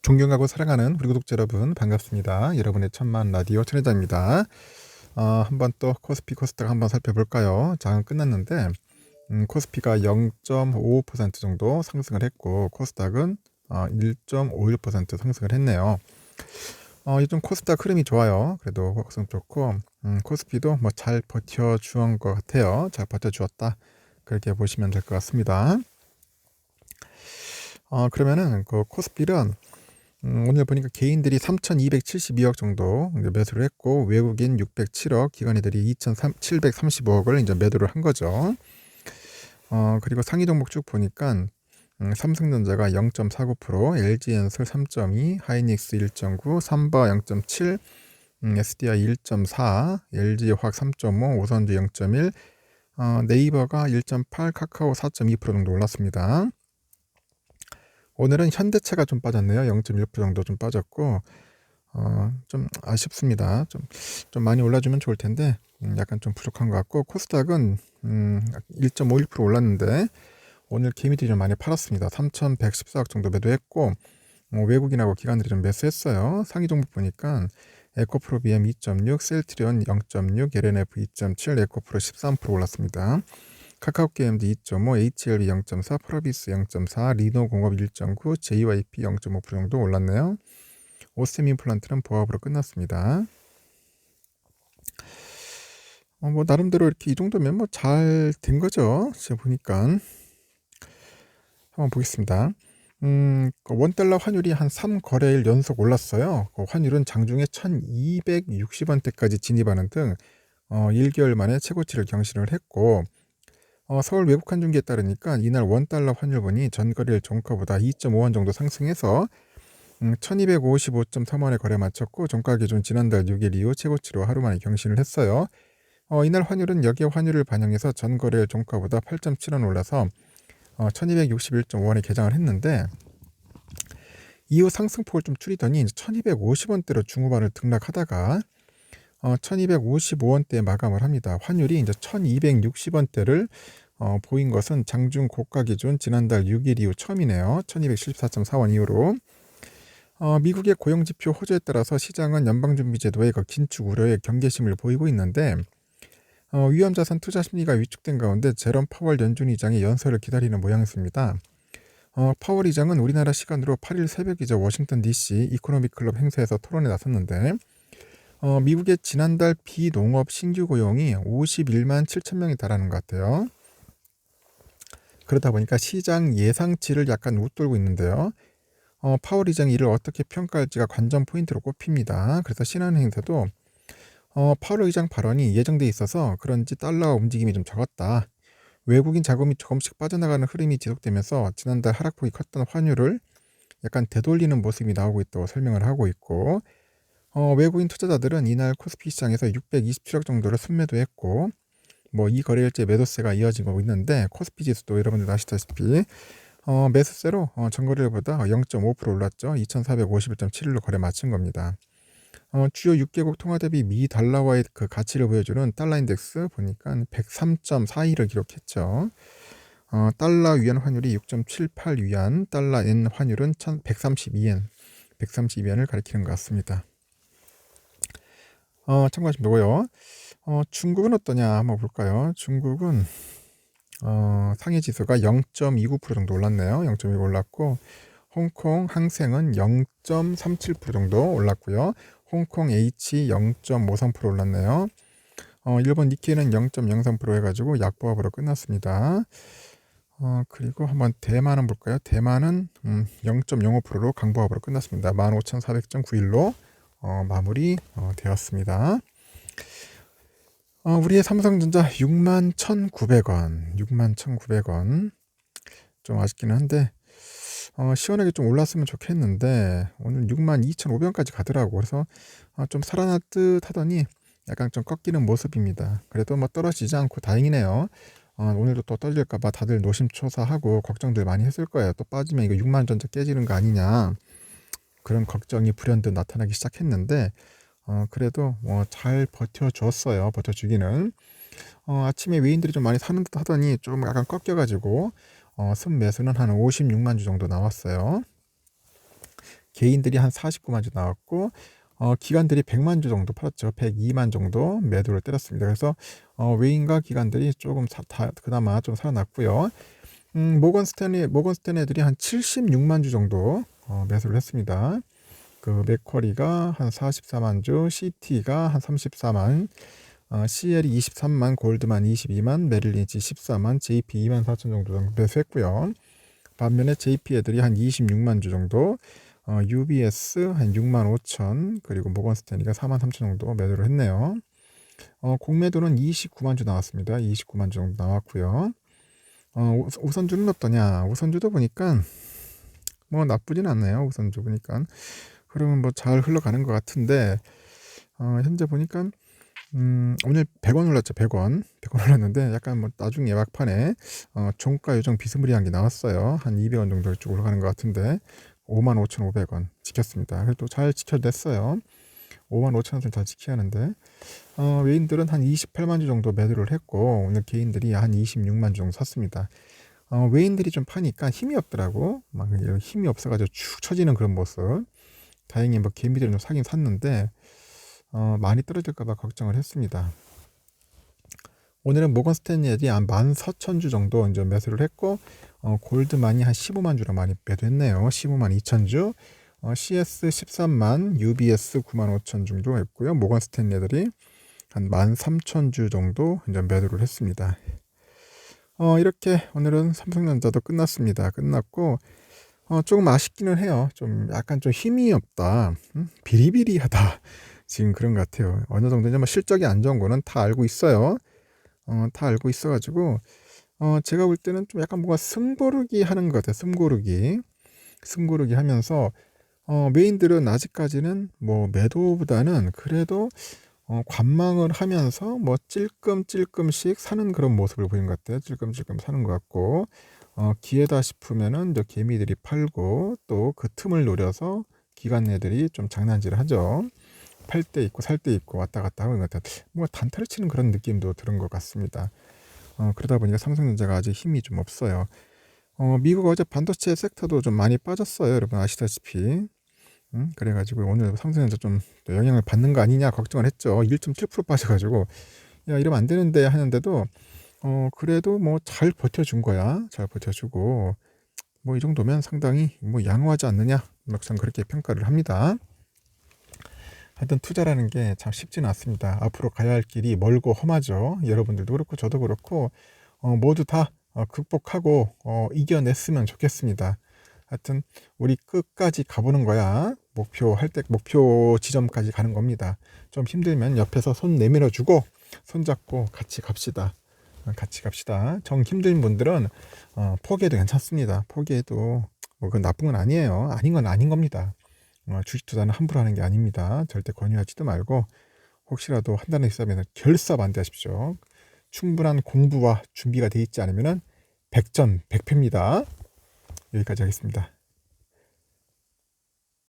존경하고 사랑하는 우리 구독자 여러분 반갑습니다. 여러분의 천만 라디오 천혜자입니다. 한번 또 코스피 코스닥 한번 살펴볼까요? 장은 끝났는데 코스피가 0.55% 정도 상승을 했고 코스닥은 1.51% 상승을 했네요. 요즘 코스닥 흐름이 좋아요. 그래도 호가성 좋고 코스피도 뭐 잘 버텨주은 것 같아요. 잘 버텨주었다. 그렇게 보시면 될 것 같습니다. 그러면은 그 코스피는 오늘 보니까 개인들이 3,272억 정도 이제 매수를 했고 외국인 607억, 기관이들이 2,735억을 이제 매도를 한 거죠. 그리고 상위 종목 쭉 보니까 삼성전자가 0.49%, LG엔솔 3.2, 하이닉스 1.9, 삼바 0.7, SDI 1.4, LG화학 3.5, 오선주 0.1, 네이버가 1.8, 카카오 4.2% 정도 올랐습니다. 오늘은 현대차가 좀 빠졌네요. 0.1% 정도 좀 빠졌고 좀 아쉽습니다. 좀 많이 올라주면 좋을 텐데 약간 좀 부족한 것 같고 코스닥은 1.51% 올랐는데 오늘 개미들이 좀 많이 팔았습니다. 3,114억 정도 매도했고 외국인하고 기관들이 좀 매수했어요. 상위 종목 보니까 에코프로 BM 2.6, 셀트리온 0.6, LNF 2.7, 에코프로 13% 올랐습니다. 카카오게임즈 2.5, HLB 0.4, 프로비스 0.4, 리노공업 1.9, JYP 0.5% 정도 올랐네요. 오셈 임플란트는 보합으로 끝났습니다. 뭐 나름대로 이렇게 이 정도면 뭐 잘 된 거죠. 제가 보니까 한번 보겠습니다. 그 원달러 환율이 한 3거래일 연속 올랐어요. 그 환율은 장중에 1260원대까지 진입하는 등 1개월 만에 최고치를 경신을 했고 서울 외국환중기에 따르니까 이날 원달러 환율분이 전거래일 종가보다 2.5원 정도 상승해서 1255.3원에 거래 마쳤고 종가 기준 지난달 6일 이후 최고치로 하루 만에 경신을 했어요. 이날 환율은 여기에 환율을 반영해서 전거래일 종가보다 8.7원 올라서 1261.5원에 개장을 했는데 이후 상승폭을 좀 줄이더니 1250원대로 중후반을 등락하다가 1255원대에 마감을 합니다. 환율이 이제 1260원대를 보인 것은 장중 고가 기준 지난달 6일 이후 처음이네요. 1214.4원 이후로 미국의 고용지표 호조에 따라서 시장은 연방준비제도의 그 긴축 우려에 경계심을 보이고 있는데 위험자산 투자 심리가 위축된 가운데 제롬 파월 연준 의장의 연설을 기다리는 모양새입니다. 파월 의장은 우리나라 시간으로 8일 새벽이죠. 워싱턴 DC 이코노믹 클럽 행사에서 토론에 나섰는데 미국의 지난달 비농업 신규 고용이 51만 7천 명에 달하는 것 같아요. 그러다 보니까 시장 예상치를 약간 웃돌고 있는데요. 파월 의장이 이를 어떻게 평가할지가 관전 포인트로 꼽힙니다. 그래서 신한은행에서도 파월 의장 발언이 예정돼 있어서 그런지 달러 움직임이 좀 적었다. 외국인 자금이 조금씩 빠져나가는 흐름이 지속되면서 지난달 하락폭이 컸던 환율을 약간 되돌리는 모습이 나오고 있다고 설명을 하고 있고 외국인 투자자들은 이날 코스피 시장에서 627억 정도를 순매도했고 뭐 이 거래일째 매도세가 이어지고 있는데 코스피 지수도 여러분들 아시다시피 매수세로 전거래일보다 0.5% 올랐죠. 2451.7일로 거래 마친 겁니다. 주요 6개국 통화 대비 미 달러와의 그 가치를 보여주는 달러 인덱스 보니까 103.42를 기록했죠. 달러 위안 환율이 6.78 위안, 달러 엔 환율은 132엔, 132엔을 가리키는 것 같습니다. 참고하시면 되고요. 중국은 어떠냐 한번 볼까요? 중국은 상해 지수가 0.29% 정도 올랐네요. 0.29 올랐고 홍콩 항생은 0.37% 정도 올랐고요. 홍콩 H 0.53% 올랐네요. 일본 니케이는 0.03% 해가지고 약보합으로 끝났습니다. 그리고 한번 대만은 볼까요? 대만은 0.05%로 강보합으로 끝났습니다. 15,400.91로 마무리 되었습니다. 우리의 삼성전자 61,900원, 61,900원 좀 아쉽기는 한데 시원하게 좀 올랐으면 좋겠는데 오늘 62,500원까지 가더라고. 그래서 좀 살아날 듯 하더니 약간 좀 꺾이는 모습입니다. 그래도 뭐 떨어지지 않고 다행이네요. 오늘도 또 떨어질까봐 다들 노심초사하고 걱정들 많이 했을 거예요. 또 빠지면 이거 6만 전자 깨지는 거 아니냐 그런 걱정이 불현듯 나타나기 시작했는데 그래도 잘 버텨줬어요. 버텨주기는. 아침에 외인들이 좀 많이 사는 듯 하더니 좀 약간 꺾여가지고 순매수는 한 56만 주 정도 나왔어요. 개인들이 한 49만 주 나왔고 기관들이 100만 주 정도 팔았죠. 102만 정도 매도를 때렸습니다. 그래서 외인과 기관들이 조금 그나마 좀 살아났고요. 모건 스탠리들이 한 76만 주 정도 매수를 했습니다. 그 맥쿼리가 한 44만 주, CT가 한 34만, CL이 23만, 골드만 22만, 메릴린치 14만, JP 2만 4천 정도 매수했고요. 반면에 JP 애들이 한 26만 주 정도, UBS 한 6만 5천, 그리고 모건 스탠리가 4만 3천 정도 매도를 했네요. 공매도는 29만 주 나왔습니다. 29만 주 정도 나왔고요. 우선주는 어떠냐? 우선주도 보니까 뭐 나쁘진 않네요. 우선주 보니까. 그러면 뭐 잘 흘러가는 것 같은데, 현재 보니까 오늘 100원 올랐죠. 100원 올랐는데 약간 뭐 나중에 막판에 종가 요정 비스무리한 게 나왔어요. 한 200원 정도 쭉 올라가는 것 같은데 55,500원 지켰습니다. 그래도 잘 지켜냈어요. 55,000원을 잘 지켜야 하는데 외인들은 한 28만 주 정도 매도를 했고 오늘 개인들이 한 26만 주 정도 샀습니다. 외인들이 좀 파니까 힘이 없더라고. 막 힘이 없어가지고 축 처지는 그런 모습. 다행히 뭐 개미들은 좀 사긴 샀는데 많이 떨어질까봐 걱정을 했습니다. 오늘은 모건 스탠리들이 한 14,000주 정도 이제 매수를 했고 골드만이 한 15만 주로 많이 매도했네요. 15만 2천 주. CS 13만, UBS 9만 5천 정도 했고요. 모건 스탠리들이 한 13,000주 정도 이제 매도를 했습니다. 이렇게 오늘은 삼성전자도 끝났습니다. 끝났고 조금 아쉽기는 해요. 좀 약간 좀 힘이 없다. 비리비리하다. 지금 그런 것 같아요. 어느 정도냐면 실적이 안 좋은 거는 다 알고 있어요. 다 알고 있어가지고 제가 볼 때는 좀 약간 뭔가 숨고르기 하는 것 같아요. 숨고르기 하면서 메인들은 아직까지는 뭐 매도보다는 그래도 관망을 하면서 뭐 찔끔찔끔씩 사는 그런 모습을 보이는 것 같아요. 찔끔찔끔 사는 것 같고 기회다 싶으면은 이제 개미들이 팔고 또 그 틈을 노려서 기관애들이 좀 장난질을 하죠. 팔 때 있고 살 때 있고 왔다 갔다 하는 것 같아요. 뭔가 단타를 치는 그런 느낌도 들은 것 같습니다. 그러다 보니까 삼성전자가 아직 힘이 좀 없어요. 미국 어제 반도체 섹터도 좀 많이 빠졌어요. 여러분 아시다시피. 그래가지고 오늘 삼성전자 좀 영향을 받는 거 아니냐 걱정을 했죠. 1.7% 빠져가지고 야 이러면 안 되는데 하는데도 그래도 뭐 잘 버텨준 거야. 잘 버텨주고 뭐 이 정도면 상당히 뭐 양호하지 않느냐 막상 그렇게 평가를 합니다. 하여튼 투자라는 게 참 쉽지는 않습니다. 앞으로 가야 할 길이 멀고 험하죠. 여러분들도 그렇고 저도 그렇고 모두 다 극복하고 이겨냈으면 좋겠습니다. 하여튼 우리 끝까지 가보는 거야. 목표 지점까지 가는 겁니다. 좀 힘들면 옆에서 손 내밀어 주고 손잡고 같이 갑시다. 정 힘든 분들은 포기해도 괜찮습니다. 포기해도 뭐 그건 나쁜 건 아니에요. 아닌 건 아닌 겁니다. 주식 투자는 함부로 하는 게 아닙니다. 절대 권유하지도 말고 혹시라도 한다는 있으면 결사 반대하십시오. 충분한 공부와 준비가 돼 있지 않으면 100전 100패입니다. 여기까지 하겠습니다.